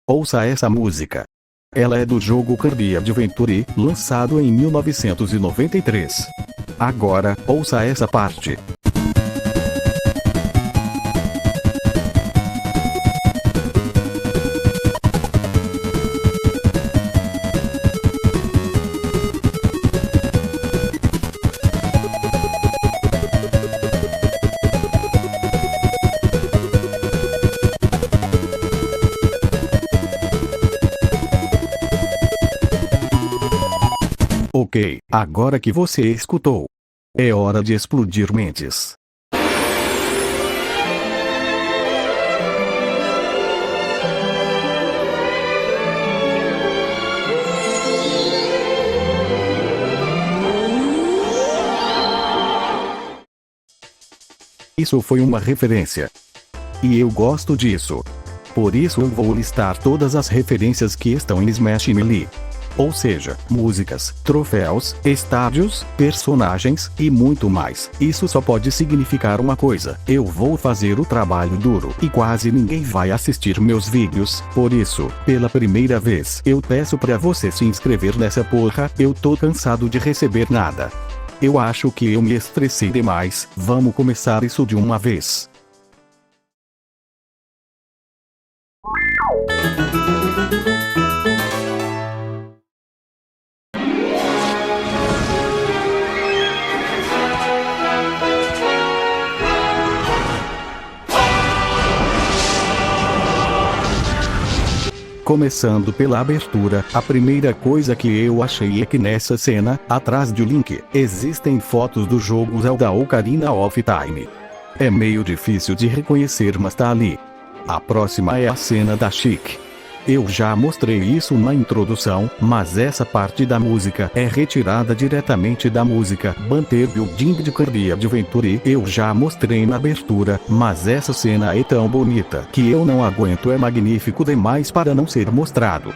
Ouça essa música. Ela é do jogo Kirby Adventure, lançado em 1993. Agora, ouça essa parte. Ok, agora que você escutou, é hora de explodir mentes. Isso foi uma referência. E eu gosto disso. Por isso eu vou listar todas as referências que estão em Smash Melee. Ou seja, músicas, troféus, estádios, personagens e muito mais. Isso só pode significar uma coisa: eu vou fazer o trabalho duro e quase ninguém vai assistir meus vídeos. Por isso, pela primeira vez, eu peço pra você se inscrever nessa porra. Eu tô cansado de receber nada. Eu acho que eu me estressei demais. Vamos começar isso de uma vez. Começando pela abertura, a primeira coisa que eu achei é que nessa cena, atrás do Link, existem fotos do jogo Zelda Ocarina of Time. É meio difícil de reconhecer, mas tá ali. A próxima é a cena da Chic. Eu já mostrei isso na introdução, mas essa parte da música é retirada diretamente da música Banter Building de Kirby Adventure. Eu já mostrei na abertura, mas essa cena é tão bonita que eu não aguento, é magnífico demais para não ser mostrado.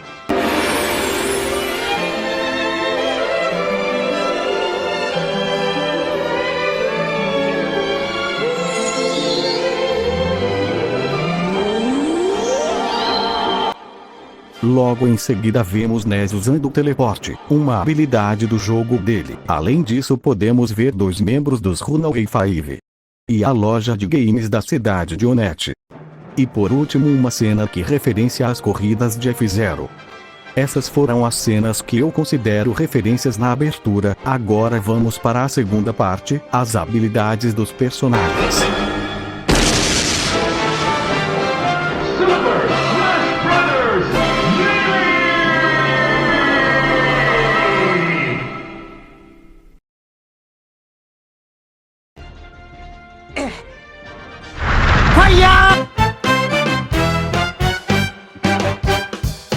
Logo em seguida vemos Ness usando o teleporte, uma habilidade do jogo dele. Além disso podemos ver dois membros dos Runaway Five. E a loja de games da cidade de Onett. E por último uma cena que referencia às corridas de F-Zero. Essas foram as cenas que eu considero referências na abertura. Agora vamos para a segunda parte, as habilidades dos personagens.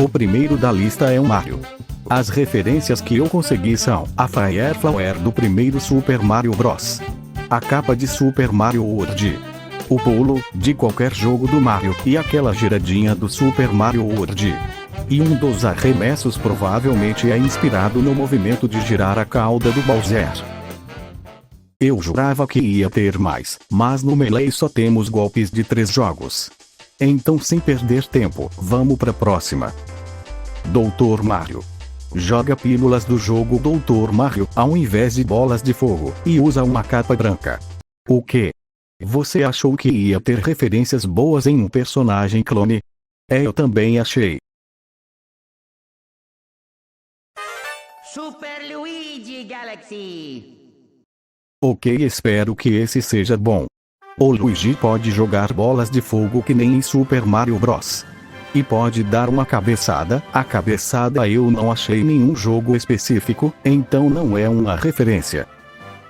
O primeiro da lista é o Mario. As referências que eu consegui são a Fire Flower do primeiro Super Mario Bros. A capa de Super Mario World. O pulo, de qualquer jogo do Mario, e aquela giradinha do Super Mario World. E um dos arremessos provavelmente é inspirado no movimento de girar a cauda do Bowser. Eu jurava que ia ter mais, mas no Melee só temos golpes de 3 jogos. Então sem perder tempo, vamos pra próxima. Dr. Mario. Joga pílulas do jogo Dr. Mario, ao invés de bolas de fogo, e usa uma capa branca. O quê? Você achou que ia ter referências boas em um personagem clone? Eu também achei. Super Luigi Galaxy. Ok, espero que esse seja bom. O Luigi pode jogar bolas de fogo que nem em Super Mario Bros. E pode dar uma cabeçada. A cabeçada eu não achei nenhum jogo específico, então não é uma referência.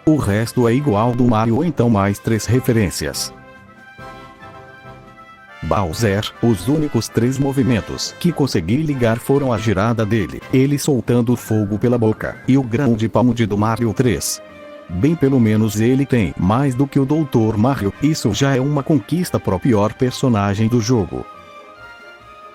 O resto é igual do Mario, então mais 3 referências. Bowser, os únicos 3 movimentos que consegui ligar foram a girada dele, ele soltando fogo pela boca, e o Ground Pound do Mario 3. Bem, pelo menos ele tem mais do que o Dr. Mario, isso já é uma conquista pro pior personagem do jogo.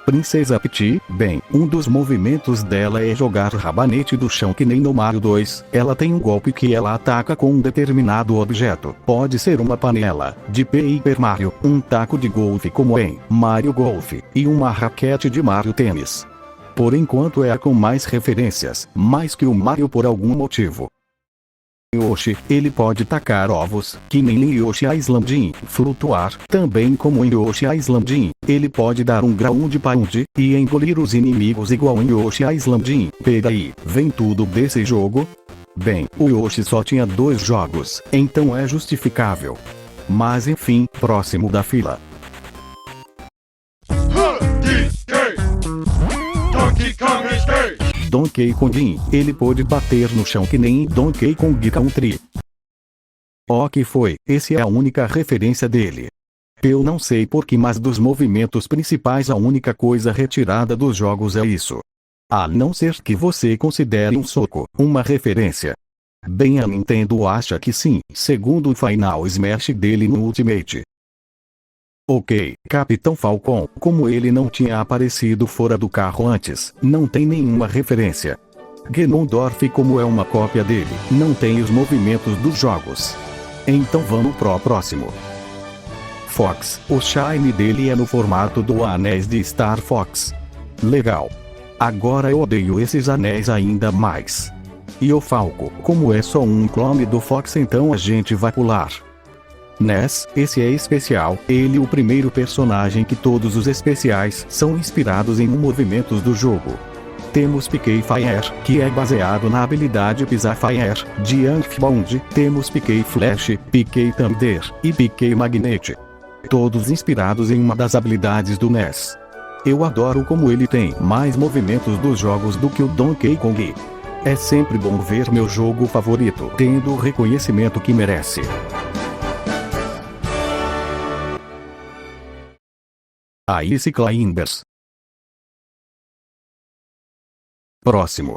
Princesa Peach, bem, um dos movimentos dela é jogar rabanete do chão que nem no Mario 2, ela tem um golpe que ela ataca com um determinado objeto, pode ser uma panela, de Paper Mario, um taco de golfe como em Mario Golf, e uma raquete de Mario Tênis. Por enquanto é a com mais referências, mais que o Mario por algum motivo. Yoshi, ele pode tacar ovos, que nem em Yoshi Island, flutuar, também como em Yoshi Island, ele pode dar um grau de pound, e engolir os inimigos igual em Yoshi Island, peraí, vem tudo desse jogo? Bem, o Yoshi só tinha 2 jogos, então é justificável. Mas enfim, próximo da fila. Donkey Kong Escape! Donkey Kong, ele pôde bater no chão que nem em Donkey Kong Country. O que foi, esse é a única referência dele. Eu não sei porquê, mas dos movimentos principais a única coisa retirada dos jogos é isso. A não ser que você considere um soco uma referência. Bem, a Nintendo acha que sim, segundo o Final Smash dele no Ultimate. Ok, Capitão Falcon, como ele não tinha aparecido fora do carro antes, não tem nenhuma referência. Ganondorf, como é uma cópia dele, não tem os movimentos dos jogos. Então vamos pro próximo. Fox, o shine dele é no formato do anéis de Star Fox. Legal. Agora eu odeio esses anéis ainda mais. E o Falco, como é só um clone do Fox, então a gente vai pular. Ness, esse é especial, ele o primeiro personagem que todos os especiais são inspirados em movimentos do jogo. Temos Pique Fire, que é baseado na habilidade Pisar Fire, de Earthbound, temos Pique Flash, Pique Thunder, e Pique Magnet. Todos inspirados em uma das habilidades do Ness. Eu adoro como ele tem mais movimentos dos jogos do que o Donkey Kong. É sempre bom ver meu jogo favorito tendo o reconhecimento que merece. Ice Climbers. Próximo.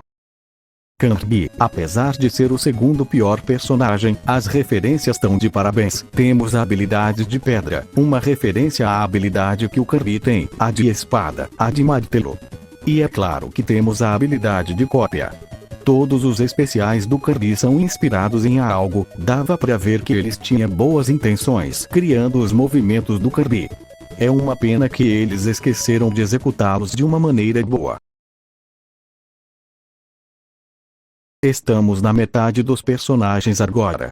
Kirby, apesar de ser o segundo pior personagem, as referências estão de parabéns. Temos a habilidade de pedra, uma referência à habilidade que o Kirby tem, a de espada, a de martelo. E é claro que temos a habilidade de cópia. Todos os especiais do Kirby são inspirados em algo, dava pra ver que eles tinham boas intenções criando os movimentos do Kirby. É uma pena que eles esqueceram de executá-los de uma maneira boa. Estamos na metade dos personagens agora.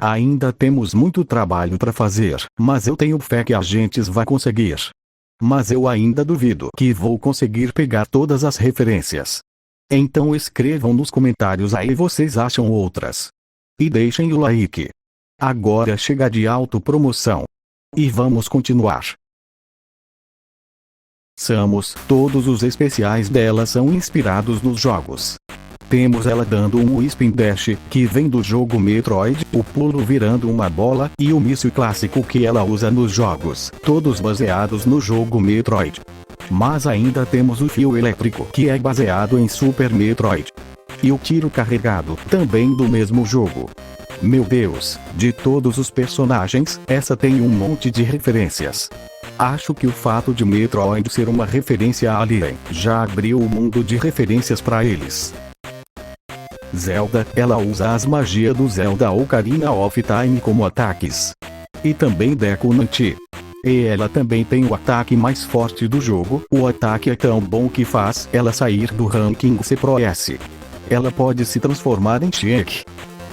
Ainda temos muito trabalho para fazer, mas eu tenho fé que a gente vai conseguir. Mas eu ainda duvido que vou conseguir pegar todas as referências. Então escrevam nos comentários aí vocês acham outras. E deixem o like. Agora chega de autopromoção. E vamos continuar. Samus, todos os especiais dela são inspirados nos jogos. Temos ela dando um Spin Dash, que vem do jogo Metroid, o pulo virando uma bola, e o míssil clássico que ela usa nos jogos, todos baseados no jogo Metroid. Mas ainda temos o fio elétrico, que é baseado em Super Metroid. E o tiro carregado, também do mesmo jogo. Meu Deus, de todos os personagens, essa tem um monte de referências. Acho que o fato de Metroid ser uma referência a Alien já abriu o mundo de referências para eles. Zelda, ela usa as magias do Zelda Ocarina of Time como ataques. E também Deku Nanti. E ela também tem o ataque mais forte do jogo, o ataque é tão bom que faz ela sair do ranking C Pro S. Ela pode se transformar em Sheik.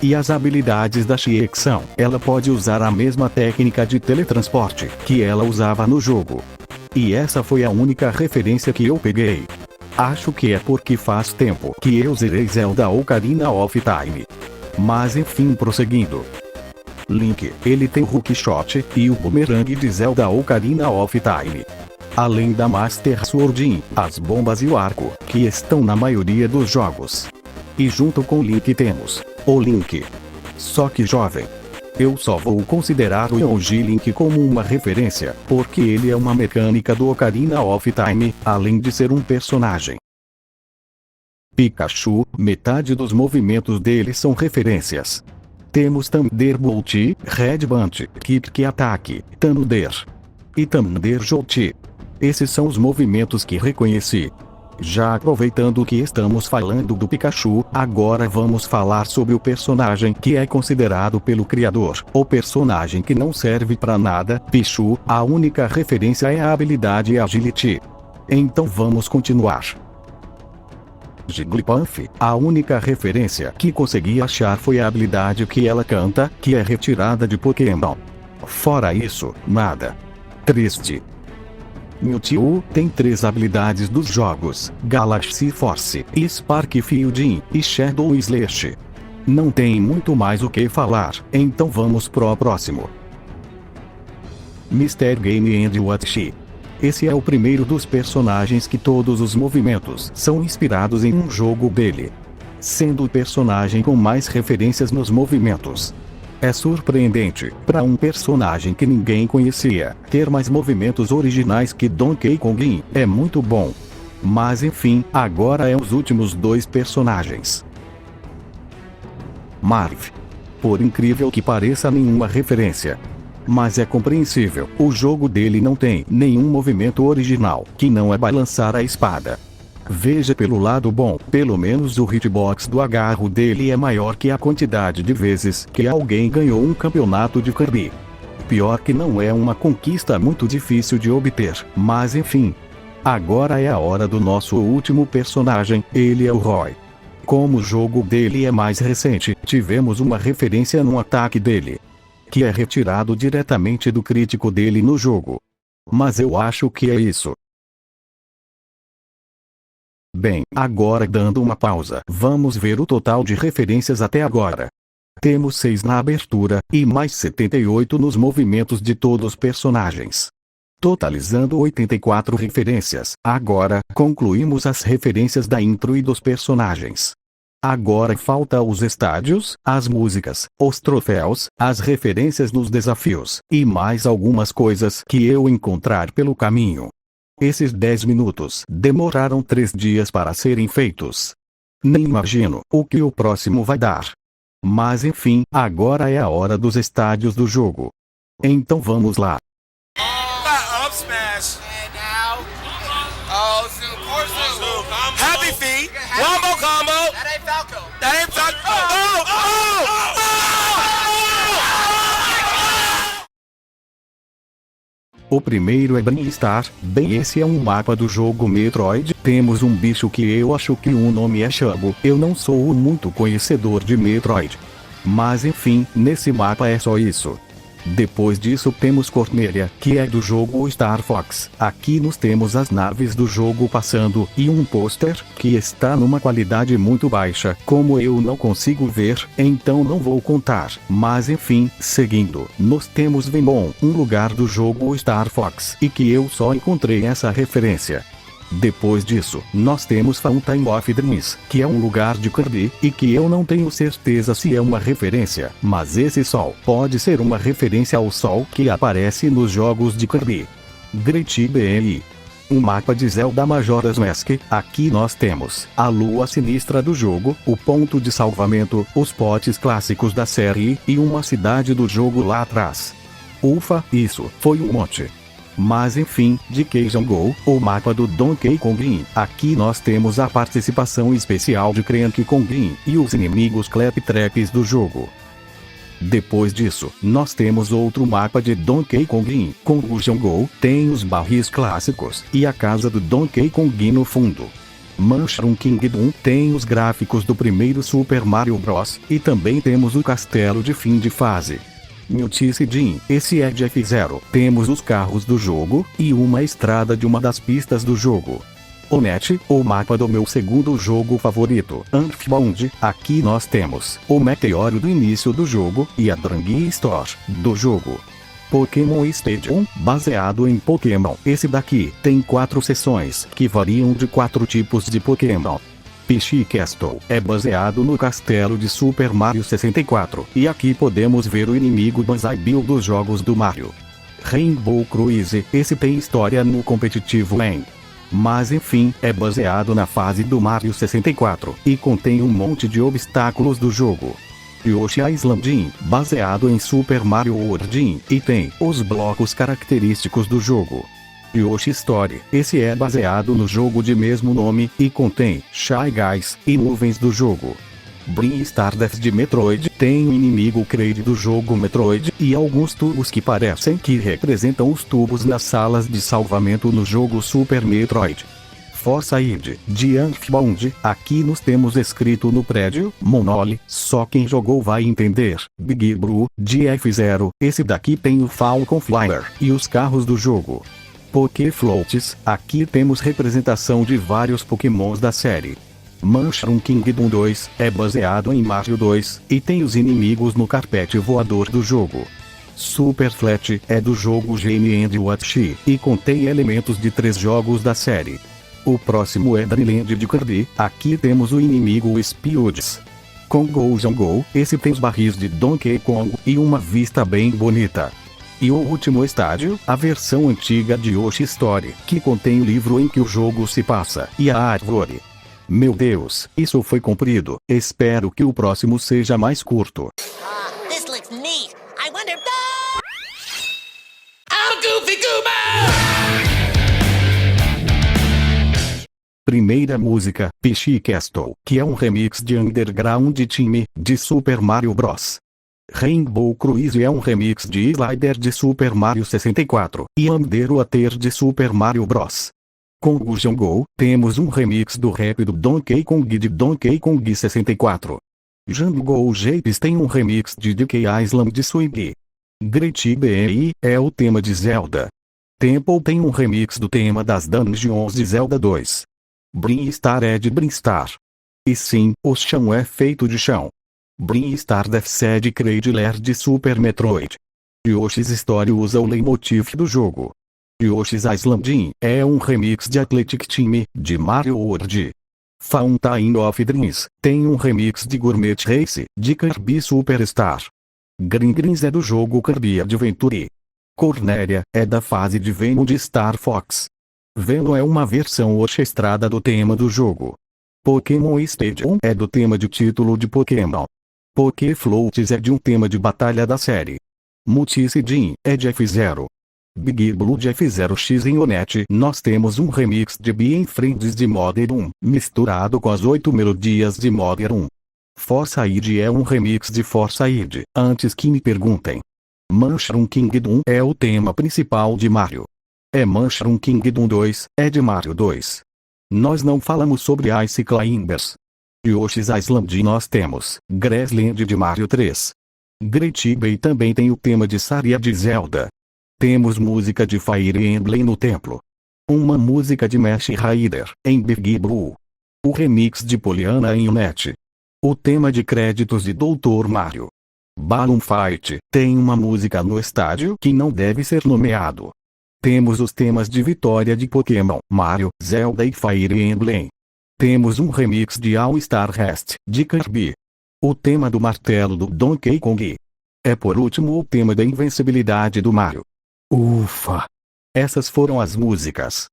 E as habilidades da Sheik são, ela pode usar a mesma técnica de teletransporte que ela usava no jogo. E essa foi a única referência que eu peguei. Acho que é porque faz tempo que eu zerei Zelda Ocarina of Time. Mas enfim, prosseguindo. Link, ele tem o Hookshot e o Boomerang de Zelda Ocarina of Time. Além da Master Sword, as bombas e o arco, que estão na maioria dos jogos. E junto com Link temos o Link. Só que jovem. Eu só vou considerar o Yoshi Link como uma referência, porque ele é uma mecânica do Ocarina of Time, além de ser um personagem. Pikachu, metade dos movimentos dele são referências. Temos Thunderbolt, Red Band, Kick Ataque, Thunder. E Thunder Jolt. Esses são os movimentos que reconheci. Já aproveitando que estamos falando do Pikachu, agora vamos falar sobre o personagem que é considerado pelo criador o personagem que não serve pra nada, Pichu. A única referência é a habilidade e Agility. Então vamos continuar. Jigglypuff, a única referência que consegui achar foi a habilidade que ela canta, que é retirada de Pokémon. Fora isso, nada. Triste. Mewtwo tem 3 habilidades dos jogos, Galaxy Force, Spark Fielding e Shadow Slash. Não tem muito mais o que falar, então vamos pro próximo. Mr. Game & Watch. Esse é o primeiro dos personagens que todos os movimentos são inspirados em um jogo dele, sendo o personagem com mais referências nos movimentos. É surpreendente, para um personagem que ninguém conhecia, ter mais movimentos originais que Donkey Kong. É muito bom. Mas enfim, agora é os últimos 2 personagens. Marv. Por incrível que pareça, nenhuma referência. Mas é compreensível, o jogo dele não tem nenhum movimento original, que não é balançar a espada. Veja pelo lado bom, pelo menos o hitbox do agarro dele é maior que a quantidade de vezes que alguém ganhou um campeonato de Kirby. Pior que não é uma conquista muito difícil de obter, mas enfim. Agora é a hora do nosso último personagem, ele é o Roy. Como o jogo dele é mais recente, tivemos uma referência no ataque dele, que é retirado diretamente do crítico dele no jogo. Mas eu acho que é isso. Bem, agora dando uma pausa, vamos ver o total de referências até agora. Temos 6 na abertura, e mais 78 nos movimentos de todos os personagens. Totalizando 84 referências. Agora, concluímos as referências da intro e dos personagens. Agora falta os estádios, as músicas, os troféus, as referências nos desafios, e mais algumas coisas que eu encontrar pelo caminho. Esses 10 minutos demoraram 3 dias para serem feitos. Nem imagino o que o próximo vai dar. Mas enfim, agora é a hora dos estádios do jogo. Então vamos lá. Up smash. And now. Oh, Happy Feet. Wombo combo. That ain't Falco. That ain't Falco. O primeiro é Brinstar. Bem, esse é um mapa do jogo Metroid. Temos um bicho que eu acho que o nome é Shabu. Eu não sou muito conhecedor de Metroid. Mas enfim, nesse mapa é só isso. Depois disso temos Cornelia, que é do jogo Star Fox. Aqui nós temos as naves do jogo passando, e um pôster, que está numa qualidade muito baixa. Como eu não consigo ver, então não vou contar. Mas enfim, seguindo, nós temos Venom, um lugar do jogo Star Fox, e que eu só encontrei essa referência. Depois disso, nós temos Fountain of Dreams, que é um lugar de Kirby, e que eu não tenho certeza se é uma referência, mas esse sol pode ser uma referência ao sol que aparece nos jogos de Kirby. Great BNI. Um mapa de Zelda Majora's Mask. Aqui nós temos a lua sinistra do jogo, o ponto de salvamento, os potes clássicos da série, e uma cidade do jogo lá atrás. Ufa, isso foi um monte. Mas enfim, de Cajun Go, o mapa do Donkey Kong. Aqui nós temos a participação especial de Cranky Kong e os inimigos Claptraps do jogo. Depois disso, nós temos outro mapa de Donkey Kong. Com o Jungle, tem os barris clássicos e a casa do Donkey Kong no fundo. Mushroom Kingdom tem os gráficos do primeiro Super Mario Bros. E também temos o castelo de fim de fase. Multicidin, esse é de F0. Temos os carros do jogo, e uma estrada de uma das pistas do jogo. Onet, o mapa do meu segundo jogo favorito, Earthbound. Aqui nós temos o meteoro do início do jogo, e a Dranghi Store, do jogo. Pokémon Stadium, baseado em Pokémon. Esse daqui tem 4 seções, que variam de 4 tipos de Pokémon. Peach Castle é baseado no castelo de Super Mario 64, e aqui podemos ver o inimigo Banzai Bill dos jogos do Mario. Rainbow Cruise, esse tem história no competitivo lane. Mas enfim, é baseado na fase do Mario 64, e contém um monte de obstáculos do jogo. Yoshi Island, baseado em Super Mario World, e tem os blocos característicos do jogo. Yoshi Story. Esse é baseado no jogo de mesmo nome, e contém Shy Guys e nuvens do jogo. Brin Stardust de Metroid tem o inimigo Kraid do jogo Metroid, e alguns tubos que parecem que representam os tubos nas salas de salvamento no jogo Super Metroid. Forsaid, de Earthbound, aqui nos temos escrito no prédio, Monolith, só quem jogou vai entender. Big Blue, de F-Zero, esse daqui tem o Falcon Flyer e os carros do jogo. Pokéfloats, aqui temos representação de vários pokémons da série. Mushroom Kingdom 2, é baseado em Mario 2, e tem os inimigos no carpete voador do jogo. Super Flat, é do jogo Game & Watch, e contém elementos de 3 jogos da série. O próximo é Dreamland de Kirby, aqui temos o inimigo Spiodes. Congo Jungle, esse tem os barris de Donkey Kong, e uma vista bem bonita. E o último estádio, a versão antiga de Yoshi Story, que contém o livro em que o jogo se passa, e a árvore. Meu Deus, isso foi comprido. Espero que o próximo seja mais curto. This looks neat. I wonder. I'm Goofy Goober! Primeira música, Peach Castle, que é um remix de Underground Team, de Super Mario Bros. Rainbow Cruise é um remix de Slider de Super Mario 64, e Underwater de Super Mario Bros. Congo Jungle, temos um remix do rap do Donkey Kong de Donkey Kong 64. Jungle Japes tem um remix de Donkey Island de Swing. Great BI é o tema de Zelda. Temple tem um remix do tema das Dungeons de Zelda 2. Brinstar é de Brinstar. E sim, o chão é feito de chão. Brinstar é de Cradler de Super Metroid. Yoshi's Story usa o leitmotiv do jogo. Yoshi's Island é um remix de Athletic Team, de Mario World. Fountain of Dreams tem um remix de Gourmet Race, de Kirby Superstar. Green Greens é do jogo Kirby Adventure. Cornelia é da fase de Venom de Star Fox. Venom é uma versão orquestrada do tema do jogo. Pokémon Stadium é do tema de título de Pokémon. Pokéfloats é de um tema de batalha da série. Multicidin é de F-Zero. Big Blue de F-Zero X em Onet. Nós temos um remix de Being Friends de Modern 1, misturado com as 8 melodias de Modern 1. Forsaid é um remix de Forsaid, antes que me perguntem. Mushroom Kingdom é o tema principal de Mario. É Mushroom Kingdom 2, é de Mario 2. Nós não falamos sobre Ice Climbers. Yoshi's Island nós temos Grassland de Mario 3. Great Bay também tem o tema de Saria de Zelda. Temos música de Fire Emblem no templo. Uma música de Mesh Rider, em Big Blue. O remix de Poliana em Onet. O tema de créditos de Dr. Mario. Balloon Fight, tem uma música no estádio que não deve ser nomeado. Temos os temas de vitória de Pokémon, Mario, Zelda e Fire Emblem. Temos um remix de All Star Rest, de Kirby. O tema do martelo do Donkey Kong. É por último o tema da invencibilidade do Mario. Ufa! Essas foram as músicas.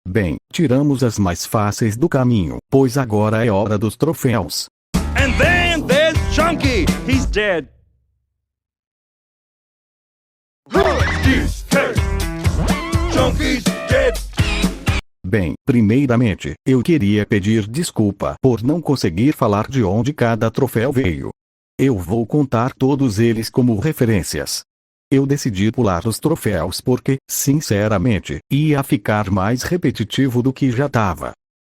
Bem, tiramos as mais fáceis do caminho, pois agora é hora dos troféus. And then there's Chunky. He's dead. Chunky's dead. Bem, primeiramente, eu queria pedir desculpa por não conseguir falar de onde cada troféu veio. Eu vou contar todos eles como referências. Eu decidi pular os troféus porque, sinceramente, ia ficar mais repetitivo do que já estava.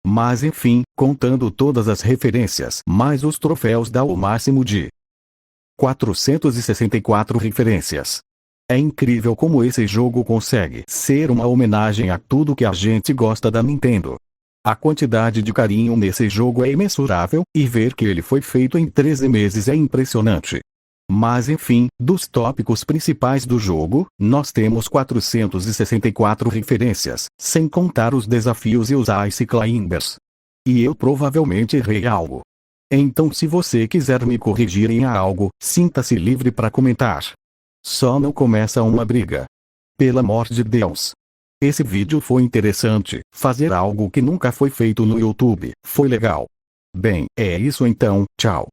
Mas enfim, contando todas as referências, mais os troféus dá o máximo de 464 referências. É incrível como esse jogo consegue ser uma homenagem a tudo que a gente gosta da Nintendo. A quantidade de carinho nesse jogo é imensurável, e ver que ele foi feito em 13 meses é impressionante. Mas enfim, dos tópicos principais do jogo, nós temos 464 referências, sem contar os desafios e os Ice Climbers. E eu provavelmente errei algo. Então se você quiser me corrigir em algo, sinta-se livre para comentar. Só não começa uma briga. Pelo amor de Deus. Esse vídeo foi interessante, fazer algo que nunca foi feito no YouTube, foi legal. Bem, é isso então, tchau.